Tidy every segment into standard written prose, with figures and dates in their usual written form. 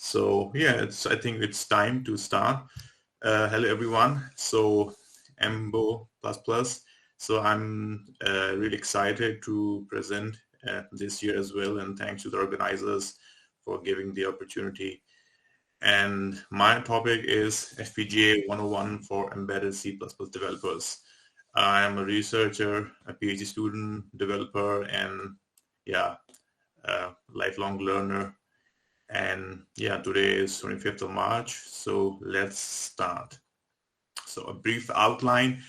So yeah, I think it's time to start. Hello everyone. So emBO++. So I'm really excited to present this year as well, and thanks to the organizers for giving the opportunity. And my topic is FPGA 101 for embedded C++ developers. I am a researcher, a PhD student, developer, and yeah, lifelong learner. And yeah, today is 25th of March, so let's start. So a brief outline.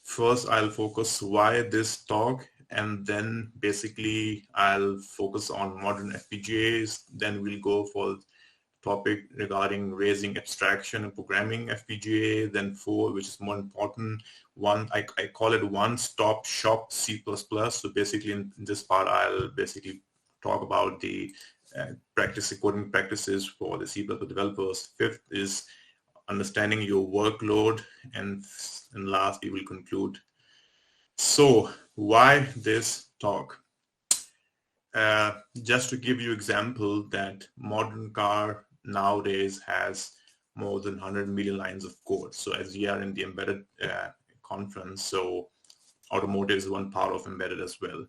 First, I'll focus why this talk, and then basically I'll focus on modern FPGAs. Then we'll go for topic regarding raising abstraction and programming FPGA. Then 4, which is more important, I call it one-stop shop C++. So basically in this part, I'll basically talk about the coding practices for the C++ developers. 5th is understanding your workload, and last we will conclude. So why this talk? Just to give you example that modern car nowadays has more than 100 million lines of code. So as we are in the embedded conference, so automotive is one part of embedded as well.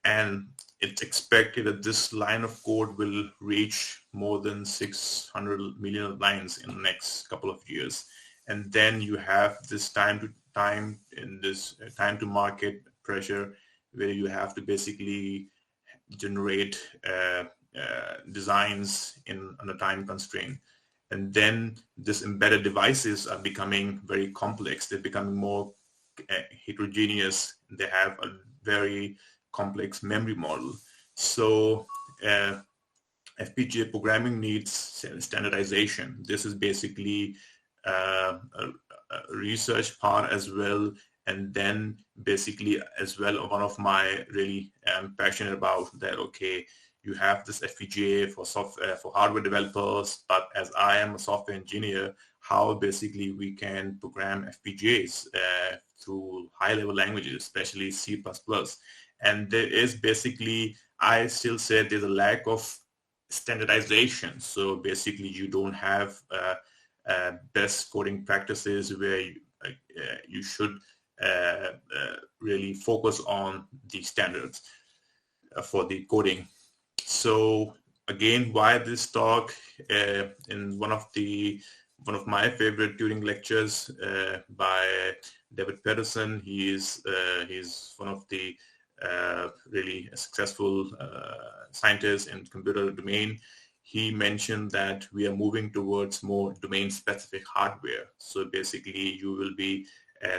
And it's expected that this line of code will reach more than 600 million lines in the next couple of years. And then you have this time to market pressure, where you have to basically generate designs on a time constraint. And then this embedded devices are becoming very complex. They're becoming more heterogeneous. They have a very complex memory model. So FPGA programming needs standardization. This is basically a research part as well. And then basically as well, one of my really passionate about that, okay, you have this FPGA for software, for hardware developers, but as I am a software engineer, how basically we can program FPGAs through high-level languages, especially C++. And there is basically, I still say there's a lack of standardization. So basically you don't have best coding practices where you should really focus on the standards for the coding. So again, why this talk? In one of my favorite Turing lectures by David Pedersen, he's one of the really successful scientists in computer domain. He mentioned that we are moving towards more domain-specific hardware. So basically,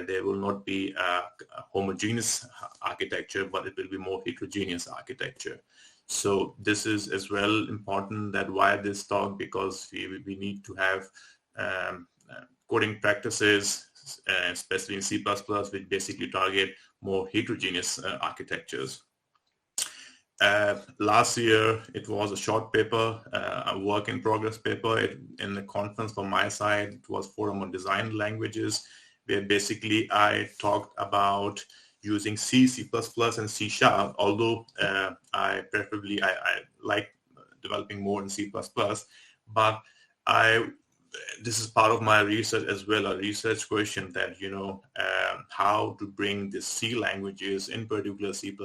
there will not be a homogeneous architecture, but it will be more heterogeneous architecture. So this is as well important that why this talk, because we need to have coding practices, especially in C++, which basically target more heterogeneous architectures. Last year, it was a short paper, a work in progress paper in the conference from my side. It was Forum on Design Languages, where basically I talked about using C, C++, and C#, although I like developing more in C++, but this is part of my research as well, a research question that, how to bring the C languages, in particular C++,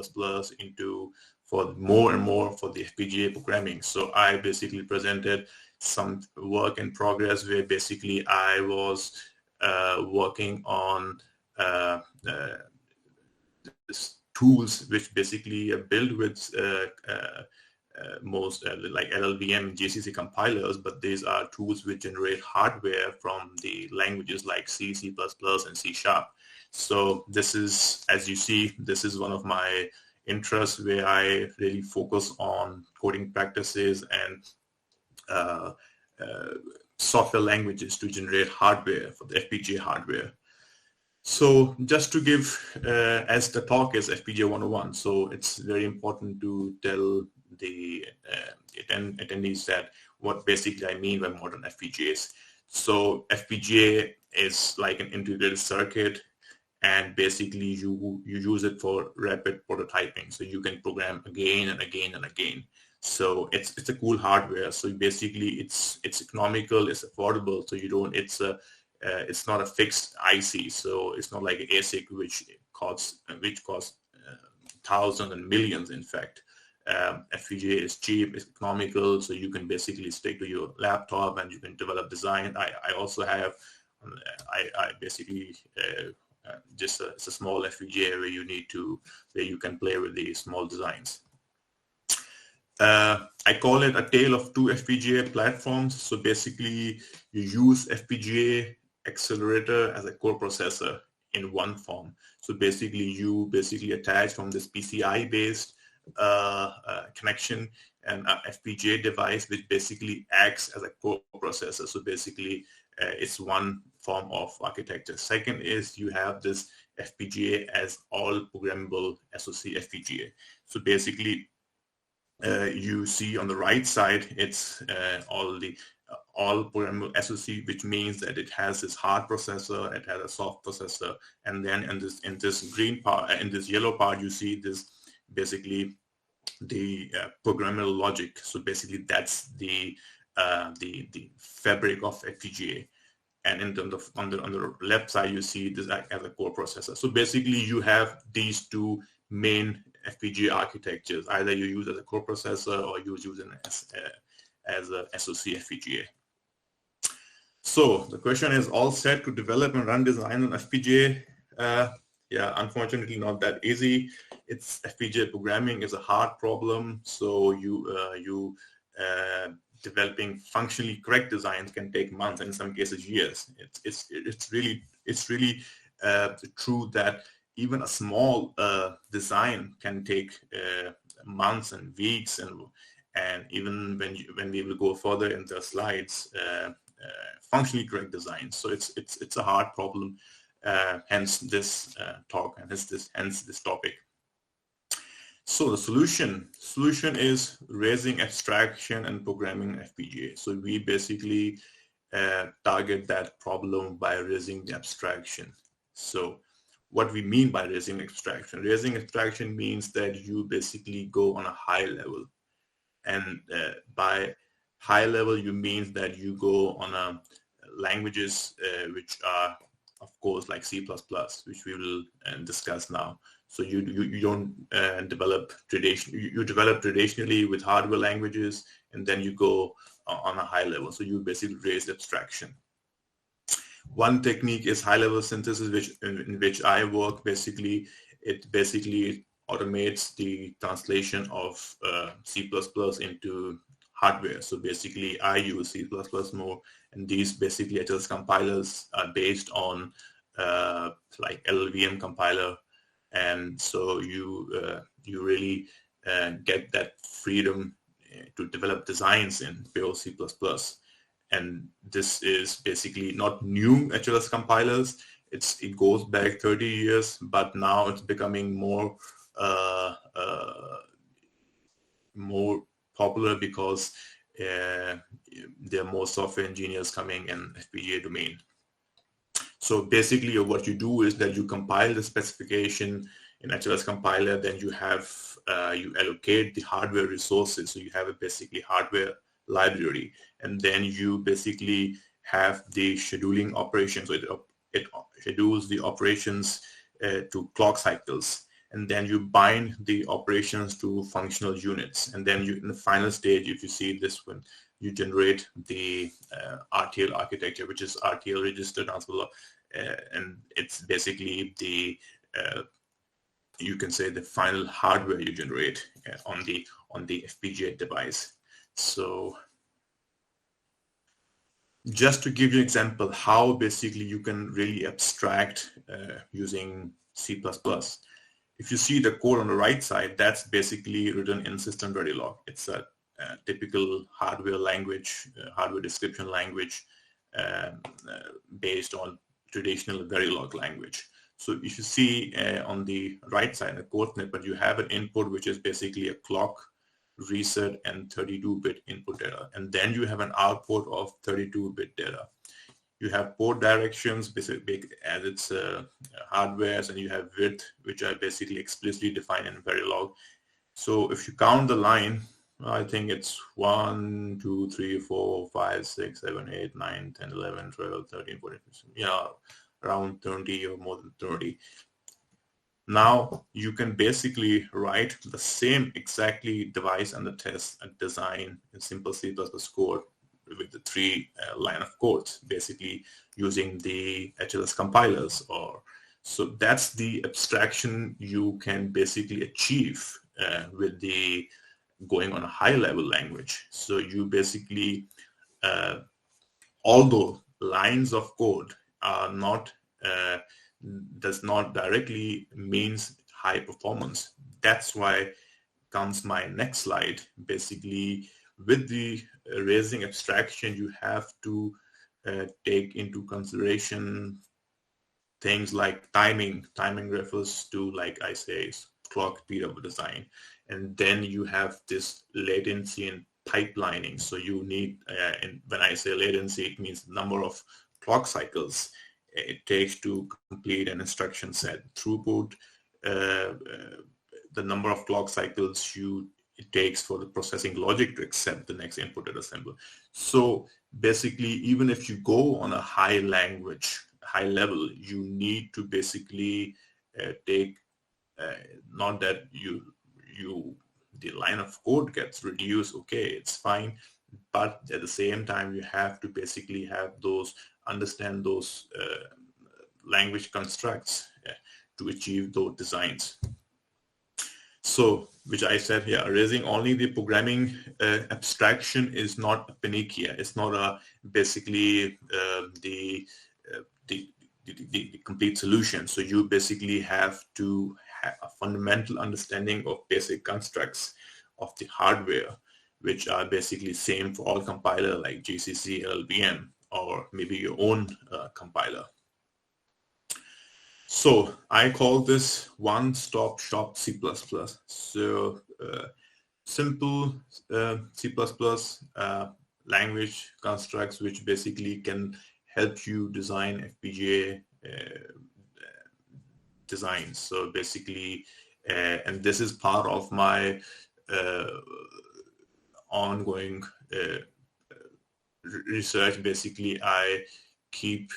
for more and more for the FPGA programming. So I basically presented some work in progress where basically I was working on tools which basically are built with most like LLVM, GCC compilers, but these are tools which generate hardware from the languages like C, C++, and C#. So this is, as you see, this is one of my interests where I really focus on coding practices and software languages to generate hardware for the FPGA hardware. So just to give, as the talk is FPGA 101, so it's very important to tell the attendees that what basically I mean by modern FPGAs. So FPGA is like an integrated circuit, and basically you use it for rapid prototyping. So you can program again and again and again. So it's a cool hardware. So basically it's economical, it's affordable. So you don't it's not a fixed IC. So it's not like an ASIC costs thousands and millions. In fact, FPGA is cheap, it's economical. So you can basically stick to your laptop and you can develop design. I also have I basically it's a small FPGA where you can play with the small designs. I call it a tale of two FPGA platforms. So basically, you use FPGA accelerator as a core processor in one form. So basically, you attach from this PCI-based connection and an FPGA device, which basically acts as a core processor. So basically, it's one form of architecture. Second is you have this FPGA as all programmable SoC FPGA. So basically, you see on the right side, it's all programmable SoC, which means that it has this hard processor, it has a soft processor, and then in this green part, in this yellow part, you see this basically the programmable logic. So basically, that's the fabric of FPGA. And in terms of on the left side, you see this as a core processor. So basically, you have these two main FPGA architectures. Either you use as a core processor or you use it as a SoC FPGA. So the question is, all set to develop and run design on FPGA? Yeah, unfortunately not that easy. It's FPGA programming is a hard problem. So developing functionally correct designs can take months and in some cases years. It's really true that even a small design can take months and weeks, and even when we will go further in the slides, functionally correct design. So it's a hard problem. Hence this talk and hence this topic. So the solution is raising abstraction and programming FPGA. So we basically target that problem by raising the abstraction. So what we mean by raising abstraction means that you basically go on a high level, and by high level you mean that you go on languages which are of course like C++, which we will discuss now. So you don't develop you develop traditionally with hardware languages, and then you go on a high level. So you basically raise abstraction. One technique is high-level synthesis, in which I work. It basically automates the translation of C++ into hardware. So basically, I use C++ more, and these basically HLS compilers are based on like LLVM compiler, and so you really get that freedom to develop designs in pure C++. And this is basically not new HLS compilers. It goes back 30 years, but now it's becoming more popular because there are more software engineers coming in FPGA domain. So basically what you do is that you compile the specification in HLS compiler, then you have you allocate the hardware resources. So you have a basically hardware library, and then you basically have the scheduling operations. So it schedules the operations to clock cycles, and then you bind the operations to functional units, and then in the final stage, if you see this one, you generate the RTL architecture, which is RTL register transfer, and it's basically the you can say the final hardware you generate on the FPGA device. So just to give you an example how basically you can really abstract using C++. If you see the code on the right side, that's basically written in system Verilog. It's a typical hardware language, hardware description language based on traditional Verilog language. So if you see on the right side, the code snippet, you have an input which is basically a clock, reset, and 32-bit input data. And then you have an output of 32-bit data. You have port directions, basically as its hardwares, and you have width, which are basically explicitly defined in Verilog. So if you count the line, I think it's 1, 2, 3, 4, 5, 6, 7, 8, 9, 10, 11, 12, 13, 14, 15, yeah, around 30 or more than 30. Now you can basically write the same exactly device and the test and design in simple C++ code with the 3 line of codes, basically using the HLS compilers. Or so that's the abstraction you can basically achieve with the going on a high level language. So you basically, although lines of code are not does not directly means high performance. That's why comes my next slide. Basically, with the raising abstraction, you have to take into consideration things like timing. Timing refers to, like I say, clock speed of a design. And then you have this latency and pipelining. So you need, and when I say latency, it means number of clock cycles it takes to complete an instruction set. Throughput, the number of clock cycles it takes for the processing logic to accept the next input at assembly. So basically, even if you go on a high level, you need to basically take, not that the line of code gets reduced, okay, it's fine, but at the same time you have to basically understand those language constructs to achieve those designs. So, which I said here, raising only the programming abstraction is not a panacea. It's not basically the complete solution. So you basically have to have a fundamental understanding of basic constructs of the hardware, which are basically same for all compiler like GCC, LLVM, or maybe your own compiler. So I call this one-stop shop C++. So simple C++ language constructs which basically can help you design FPGA designs. So basically, and this is part of my ongoing research. Basically, I keep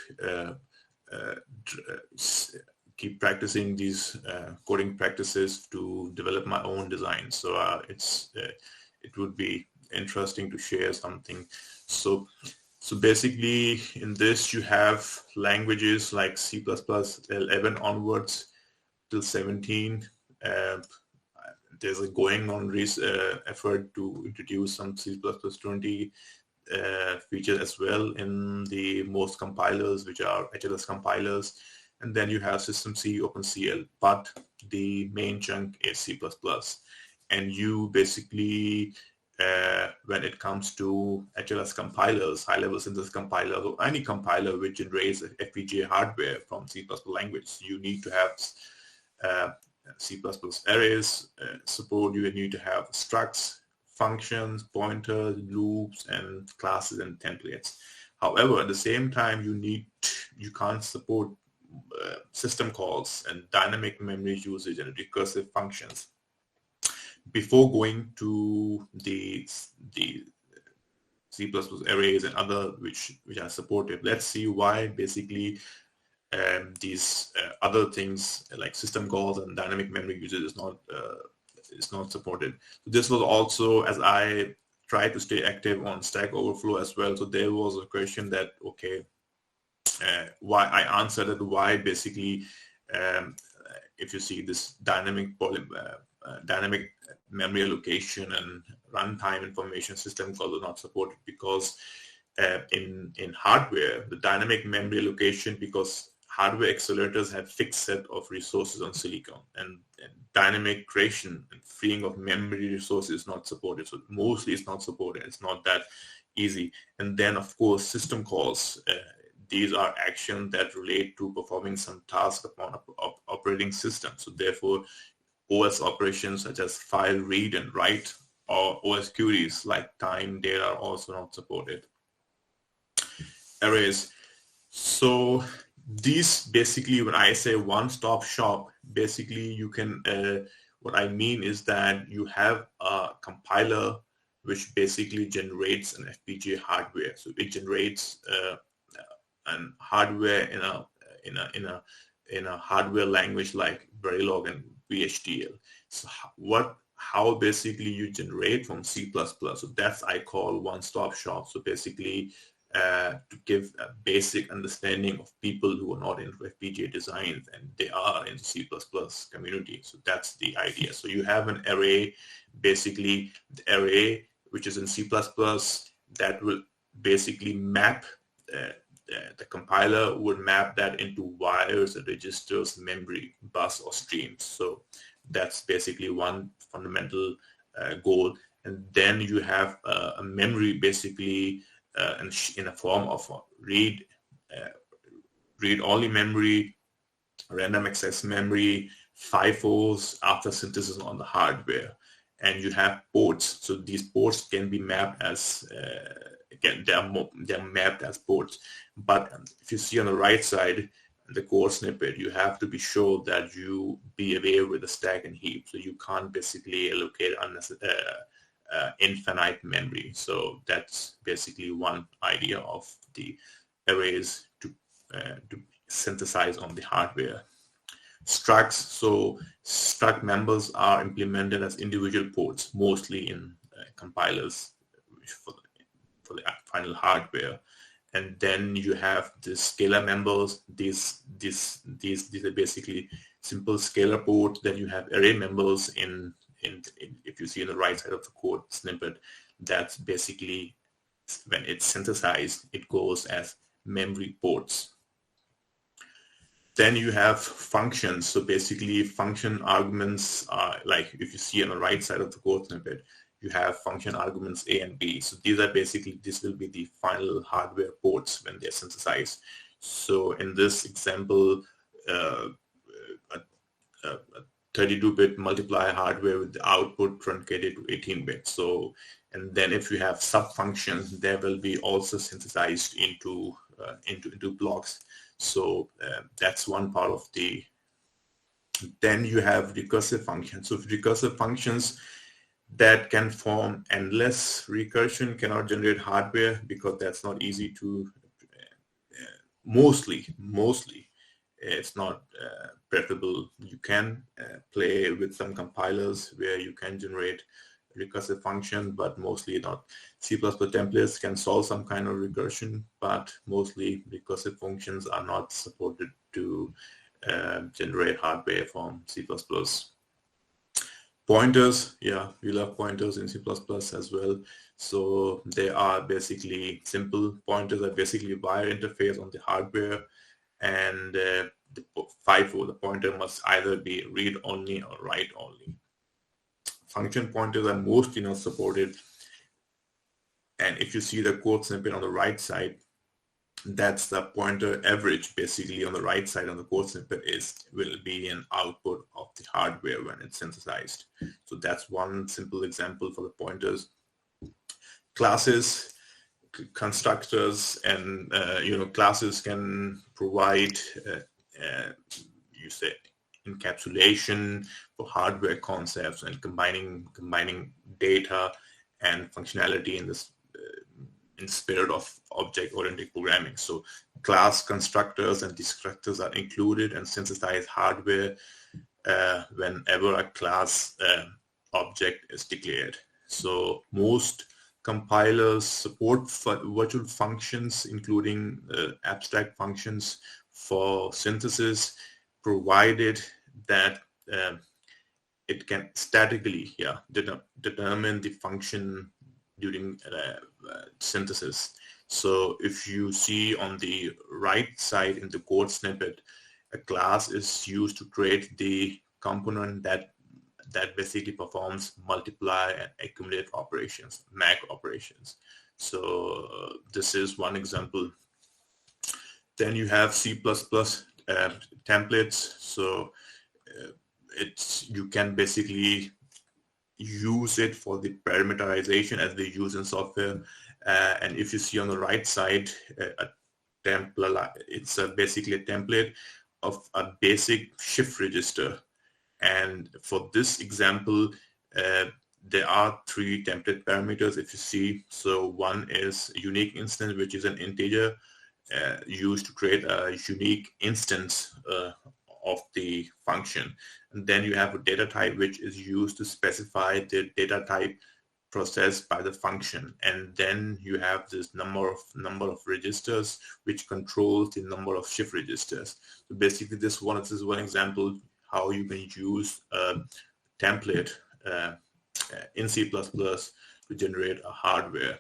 practicing these coding practices to develop my own design. So it would be interesting to share something. So basically, in this you have languages like C++ 11 onwards till 17. There's a going on effort to introduce some C++ 20 features as well in the most compilers, which are HLS compilers. And then you have System C, OpenCL, but the main chunk is C++. And you basically, when it comes to HLS compilers, high-level synthesis compilers, or any compiler which generates FPGA hardware from C++ language, you need to have C++ arrays support. You need to have structs, functions, pointers, loops, and classes and templates. However, at the same time, you can't support system calls and dynamic memory usage and recursive functions. Before going to the C++ arrays and other which are supported, let's see why basically these other things like system calls and dynamic memory usage is not supported. So this was also, as I tried to stay active on Stack Overflow as well. So there was a question that, okay, why I answered it, why basically if you see this dynamic memory allocation and runtime information system calls are not supported, because in hardware, the dynamic memory allocation, because hardware accelerators have fixed set of resources on silicon, and dynamic creation and freeing of memory resources is not supported. So mostly it's not supported. It's not that easy. And then of course system calls. These are actions that relate to performing some task upon operating system. So therefore, OS operations such as file read and write or OS queries like time, data are also not supported. Arrays. So these basically, when I say one-stop shop, basically you can, what I mean is that you have a compiler which basically generates an FPGA hardware. So it generates an hardware in a hardware language like Verilog and VHDL. So how basically you generate from C++. So that's I call one-stop shop. So basically to give a basic understanding of people who are not into FPGA design and they are in the C++ community. So that's the idea. So you have an array, basically the array which is in C++, that will basically map the compiler would map that into wires, registers, memory, bus, or streams. So that's basically one fundamental goal. And then you have a memory basically in a form of read-only memory, random access memory, FIFOs after synthesis on the hardware. And you have ports. So these ports can be mapped as again, they're mapped as ports. But if you see on the right side, the code snippet, you have to be sure that you be aware with the stack and heap. So you can't basically allocate infinite memory. So that's basically one idea of the arrays to synthesize on the hardware. Structs, so struct members are implemented as individual ports, mostly in compilers for the final hardware. And then you have the scalar members. These are basically simple scalar ports. Then you have array members in if you see on the right side of the code snippet, that's basically when it's synthesized, it goes as memory ports. Then you have functions. So basically function arguments are like if you see on the right side of the code snippet, you have function arguments A and B. So these are basically, this will be the final hardware ports when they're synthesized. So in this example, a 32-bit multiplier hardware with the output truncated to 18 bits. So, and then if you have sub-functions, they will be also synthesized into blocks. So that's one part of the. Then you have recursive functions. So recursive functions that can form endless recursion cannot generate hardware because that's not easy to. Mostly it's not preferable. You can play with some compilers where you can generate recursive function, but mostly not. C++ templates can solve some kind of recursion, but mostly recursive functions are not supported to generate hardware from C++. Pointers, yeah, we love pointers in C++ as well. So they are basically simple. Pointers are basically wire interface on the hardware, and the FIFO, the pointer must either be read-only or write-only. Function pointers are mostly not supported. And if you see the code snippet on the right side, that's the pointer average. Basically on the right side on the code snippet will be an output of the hardware when it's synthesized. So that's one simple example for the pointers. Classes, constructors, and classes can provide you say encapsulation for hardware concepts and combining data and functionality in this in spirit of object-oriented programming. So class constructors and destructors are included and synthesize hardware whenever a class object is declared. So most compilers support virtual functions, including abstract functions for synthesis, provided that it can statically determine the function during synthesis. So if you see on the right side in the code snippet, a class is used to create the component that basically performs multiply and accumulate operations, MAC operations. So this is one example. Then you have C++ templates. So you can basically use it for the parameterization as they use in software. And if you see on the right side, a template, it's basically a template of a basic shift register. And for this example, there are three template parameters if you see. So one is unique instance, which is an integer used to create a unique instance of the function. And then you have a data type, which is used to specify the data type processed by the function. And then you have this number of registers, which controls the number of shift registers. So basically, this is one example how you can use a template in C++ to generate a hardware.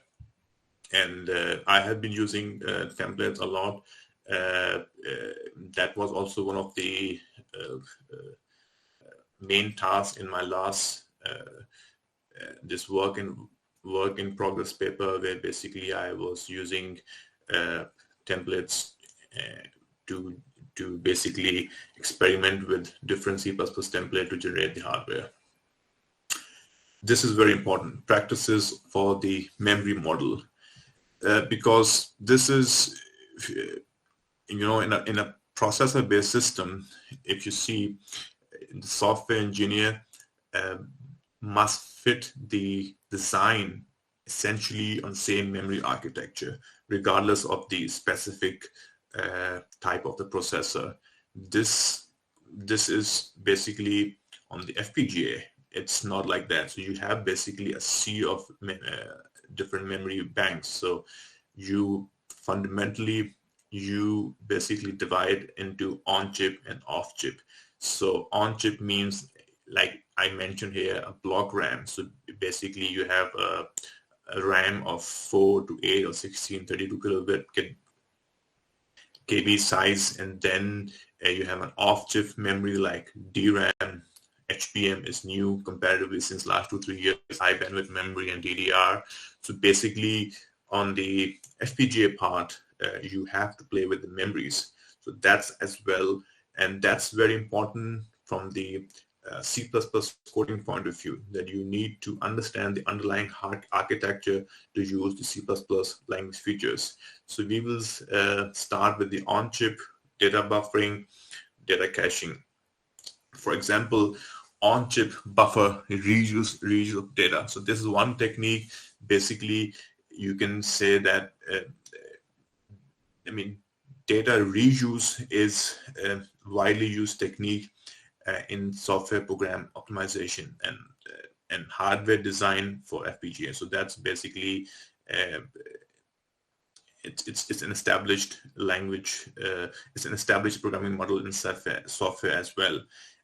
And I have been using templates a lot. That was also one of the main tasks in my last this work in progress paper, where basically I was using templates to basically experiment with different C++ template to generate the hardware. This is very important, practices for the memory model, because this is, in a processor-based system, if you see, the software engineer must fit the design essentially on same memory architecture, regardless of the specific type of the processor. This is basically on the FPGA. It's not like that. So you have basically a sea of different memory banks. So you basically divide into on-chip and off-chip. So on-chip means, like I mentioned here, a block RAM. So basically you have a RAM of 4 to 8 or 16, 32 kilobit KB size, and then you have an off-chip memory like DRAM. HBM is new comparatively since last 2-3 years, high bandwidth memory and DDR. So basically on the FPGA part, you have to play with the memories. So that's as well, and that's very important from the C++ coding point of view, that you need to understand the underlying architecture to use the C++ language features. So we will start with the on-chip data buffering, data caching. For example, on-chip buffer reuse of data. So this is one technique. Basically, you can say that, data reuse is a widely used technique in software program optimization and hardware design for FPGA. So that's basically it's an established language. It's an established programming model in software as well.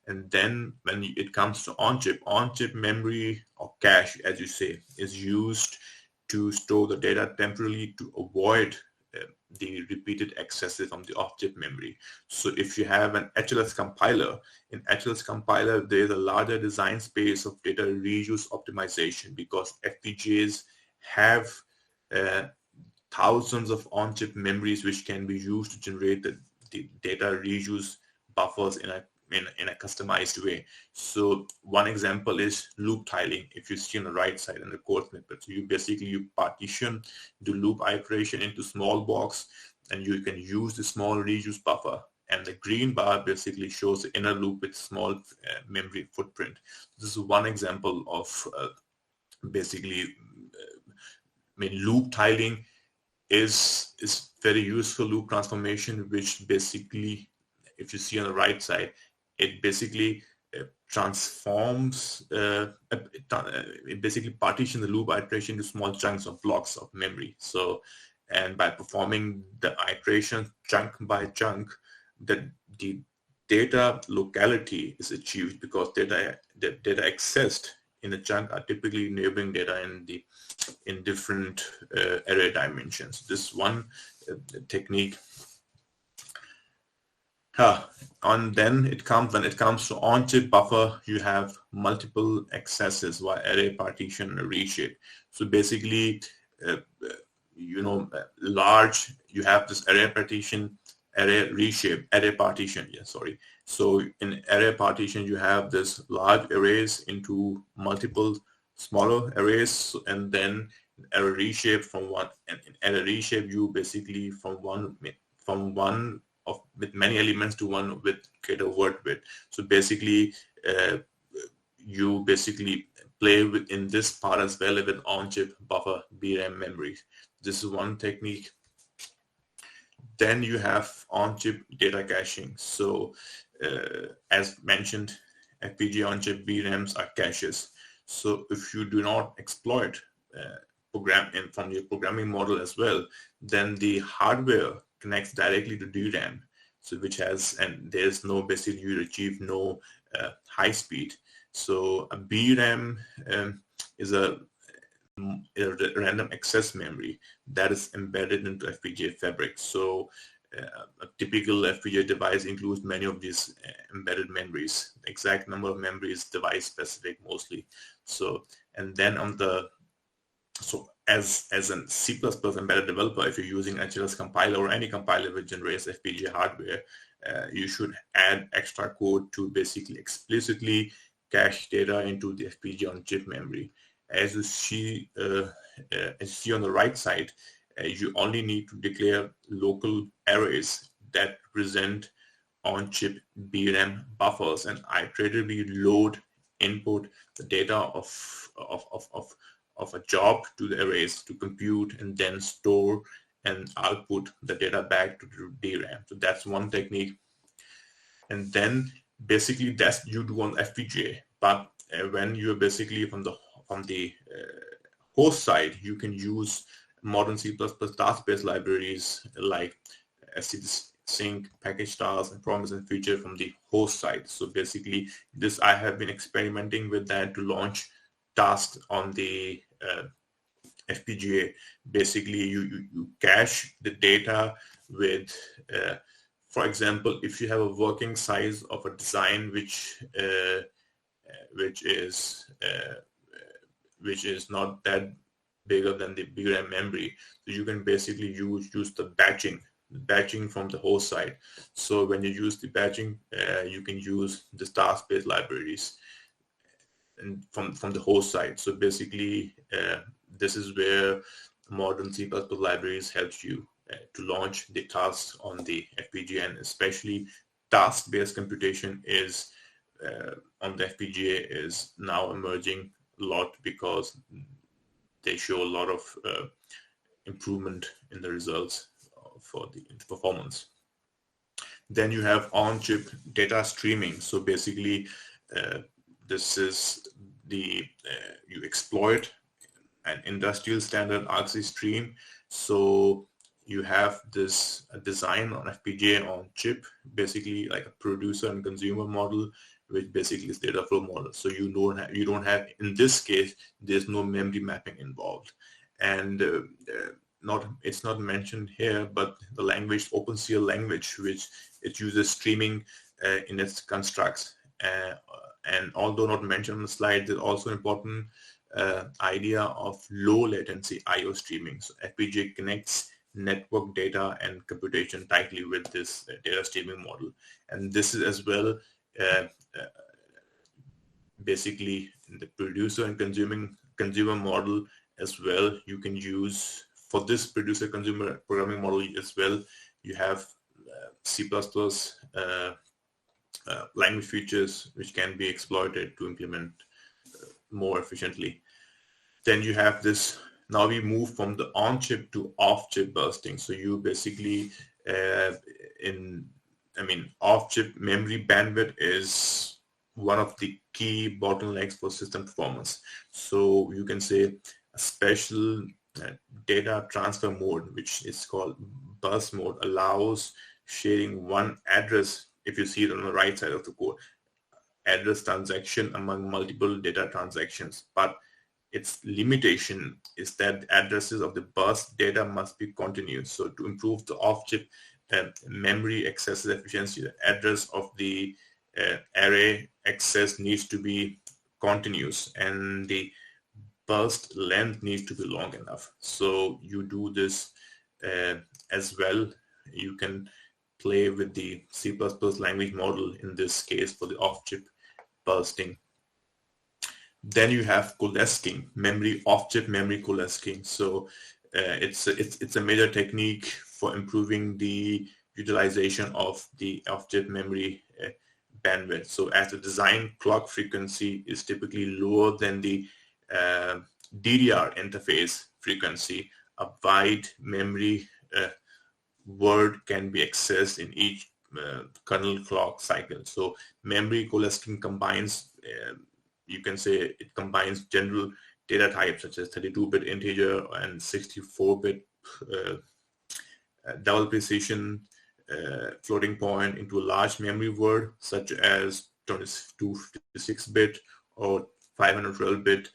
And then when it comes to on-chip memory or cache, as you say, is used to store the data temporarily to avoid the repeated accesses from the off-chip memory. So if you have an HLS compiler, in HLS compiler, there is a larger design space of data reuse optimization, because FPGAs have thousands of on-chip memories which can be used to generate the data reuse buffers in a customized way. So one example is loop tiling. If you see on the right side in the code snippet, so you partition the loop iteration into small blocks, and you can use the small reuse buffer. And the green bar basically shows the inner loop with small memory footprint. This is one example of loop tiling is very useful loop transformation, which basically, if you see on the right side, it basically transforms, it basically partitions the loop iteration into small chunks of blocks of memory. So, and by performing the iteration chunk by chunk, the data locality is achieved, because the data accessed in the chunk are typically neighboring data in different array dimensions. This one technique. And then when it comes to on-chip buffer, you have multiple accesses via array partition and reshape. So basically, you have this array partition, array partition. Yeah, sorry. So in array partition, you have this large arrays into multiple smaller arrays, and then array reshape from one. And in array reshape, you basically from one with many elements to one with greater word width. So basically, you basically play in this part as well with on-chip buffer DRAM memory. This is one technique. Then you have on-chip data caching. So as mentioned, FPGA on-chip VRAMs are caches. So if you do not exploit program in from your programming model as well, then the hardware connects directly to DRAM. So which has, and there's no, basically you achieve no high speed. So a VRAM is a random access memory that is embedded into FPGA fabric. So a typical FPGA device includes many of these embedded memories. The exact number of memories device specific mostly. So, and then on the, so as a C++ embedded developer, if you're using HLS compiler or any compiler which generates FPGA hardware, you should add extra code to basically explicitly cache data into the FPGA on chip memory. As you see on the right side, you only need to declare local arrays that represent on-chip DRAM buffers and iteratively load input the data of a job to the arrays to compute, and then store and output the data back to the DRAM. So that's one technique. And then basically that's you do on FPGA. But when you're basically from the host side, you can use modern C++ task-based libraries like sync, package tasks, and promise and feature from the host side. So basically this, I have been experimenting with that to launch tasks on the FPGA. Basically you cache the data with for example, if you have a working size of a design which is not that bigger than the DRAM memory, so you can basically use the batching from the host side. So when you use the batching, you can use the task-based libraries and from the host side. So basically, this is where modern C++ libraries helps you to launch the tasks on the FPGA, and especially task-based computation is on the FPGA is now emerging a lot because they show a lot of improvement in the results for the performance. Then you have on-chip data streaming. So basically, this is the you exploit an industrial standard ASIC stream. So you have this design on FPGA on chip, basically like a producer and consumer model, which basically is data flow model. So you don't have in this case, there's no memory mapping involved, and it's not mentioned here, but the language OpenCL language, which it uses streaming in its constructs, and although not mentioned on the slide, there's also important idea of low latency I/O streaming. So FPGA connects network data and computation tightly with this data streaming model, and this is as well basically the producer and consumer model as well. You can use for this producer consumer programming model as well. You have C++ language features which can be exploited to implement more efficiently. Then you have this. Now we move from the on-chip to off-chip bursting. So you basically off-chip memory bandwidth is one of the key bottlenecks for system performance. So you can say a special data transfer mode, which is called burst mode, allows sharing one address. If you see it on the right side of the code, address transaction among multiple data transactions, but its limitation is that the addresses of the burst data must be continuous. So to improve the off-chip memory access efficiency, the address of the array access needs to be continuous, and the burst length needs to be long enough. So you do this as well. You can play with the C++ language model in this case for the off-chip bursting. Then you have coalescing, off-chip memory coalescing. So it's a major technique for improving the utilization of the off-chip memory bandwidth. So as the design clock frequency is typically lower than the DDR interface frequency, a wide memory word can be accessed in each kernel clock cycle. So memory coalescing combines, you can say it combines general data types such as 32-bit integer and 64-bit double precision floating point into a large memory word such as 256-bit or 512-bit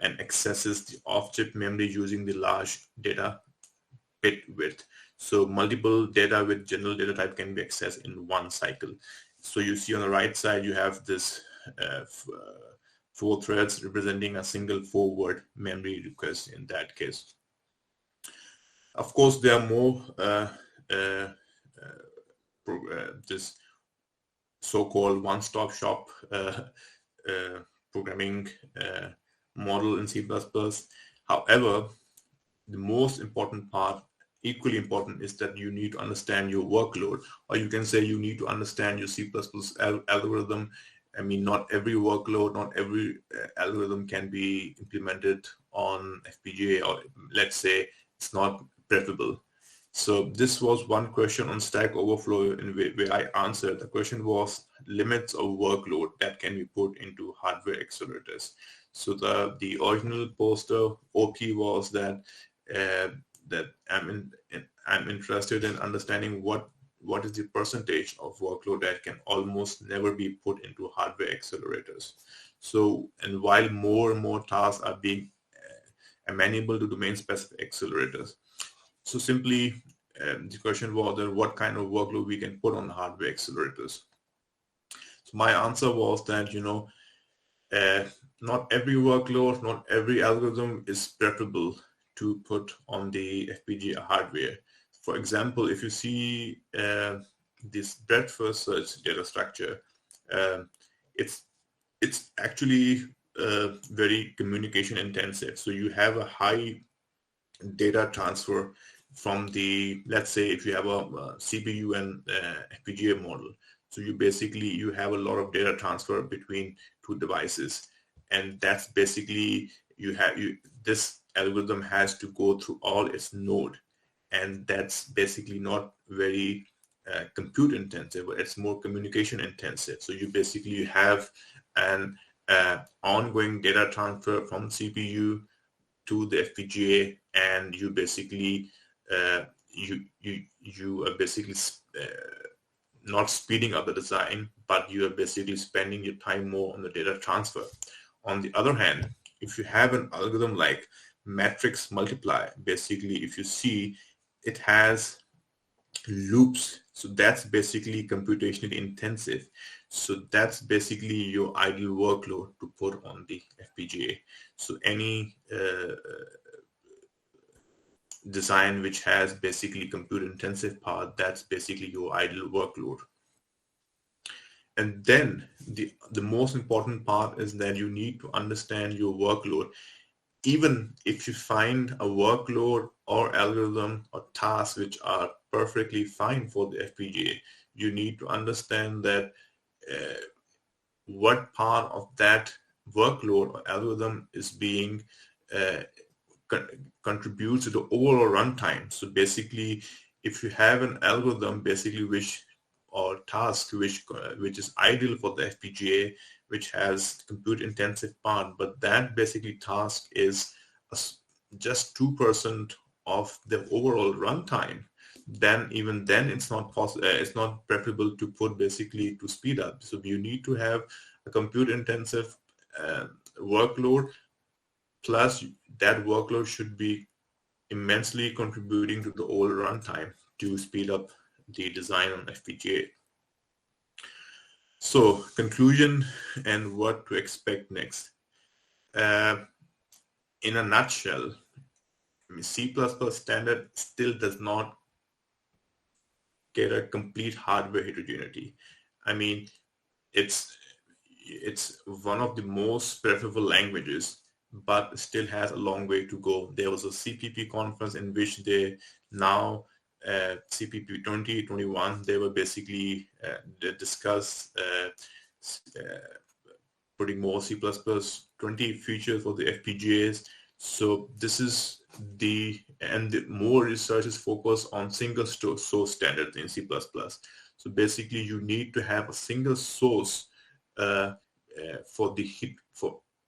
and accesses the off-chip memory using the large data bit width. So multiple data with general data type can be accessed in one cycle. So you see on the right side, you have this 4 threads representing a single 4-word memory request in that case. Of course, there are more this so-called one-stop shop programming model in C++. However, the most important part, equally important, is that you need to understand your workload, or you can say you need to understand your C++ algorithm. I mean, not every workload, not every algorithm can be implemented on FPGA, or let's say it's not preferable. So this was one question on Stack Overflow in where I answered. The question was limits of workload that can be put into hardware accelerators. So the original poster OP was that I'm interested in understanding what is the percentage of workload that can almost never be put into hardware accelerators. So, and while more and more tasks are being amenable to domain-specific accelerators. So simply, the question was that what kind of workload we can put on hardware accelerators. So my answer was that, not every workload, not every algorithm is preferable to put on the FPGA hardware. For example, if you see this breadth first search data structure, it's actually very communication intensive. So you have a high data transfer from the, let's say if you have a CPU and FPGA model. So you have a lot of data transfer between two devices. And that's basically, this algorithm has to go through all its node. And that's basically not very compute intensive, but it's more communication intensive. So you have an ongoing data transfer from CPU to the FPGA, and you basically you are basically not speeding up the design, but you are basically spending your time more on the data transfer. On the other hand, if you have an algorithm like matrix multiply, basically if you see it has loops, so that's basically computationally intensive. So that's basically your ideal workload to put on the FPGA. So any design which has basically compute intensive part, that's basically your ideal workload. And then the most important part is that you need to understand your workload. Even if you find a workload or algorithm or tasks which are perfectly fine for the FPGA, you need to understand that what part of that workload or algorithm is being contributes to the overall runtime. So basically, if you have an algorithm basically or task which is ideal for the FPGA, which has compute intensive part, but that basically task is just 2% of the overall runtime, then even then it's not possible. It's not preferable to put basically to speed up. So you need to have a compute intensive workload, plus that workload should be immensely contributing to the overall runtime to speed up the design on FPGA. So conclusion and what to expect next. In a nutshell, C++ standard still does not get a complete hardware heterogeneity. I mean, it's one of the most preferable languages, but still has a long way to go. There was a CPP conference in which they now CPP 2021, they were basically they discussed putting more C++ 20 features for the FPGAs. So this is the more research is focused on single source standards in C++. So basically you need to have a single source for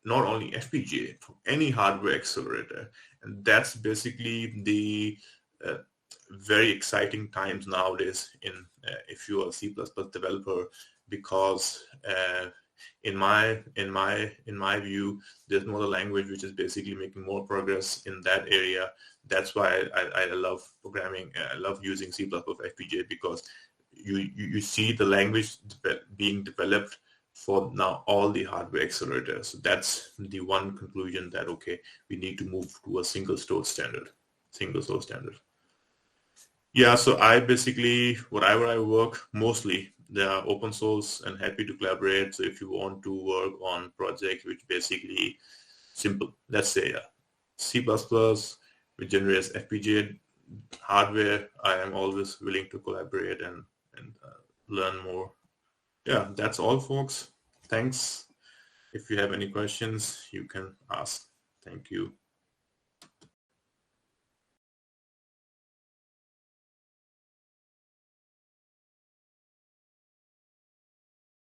not only FPGA, for any hardware accelerator. And that's basically the very exciting times nowadays if you are a C++ developer, because in my view, there's no other language which is basically making more progress in that area. That's why I love programming. I love using C++ FPGA, because you see the language being developed for now all the hardware accelerators. So that's the one conclusion, that okay, we need to move to a single source standard. Yeah, so I basically, whatever I work, mostly they are open source and happy to collaborate. So if you want to work on projects which basically simple, let's say C++, which generates FPGA hardware, I am always willing to collaborate and learn more. Yeah, that's all, folks. Thanks. If you have any questions, you can ask. Thank you.